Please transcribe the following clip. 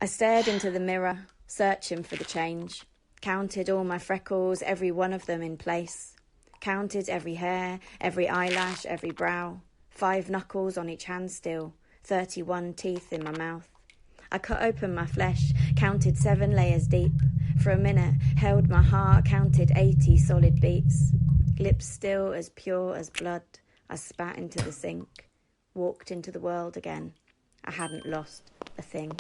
I stared into the mirror, searching for the change. Counted all my freckles, every one of them in place. Counted every hair, every eyelash, every brow. 5 knuckles on each hand still, 31 teeth in my mouth. I cut open my flesh, counted 7 layers deep. For a minute, held my heart, counted 80 solid beats. Lips still as pure as blood, I spat into the sink. Walked into the world again. I hadn't lost a thing.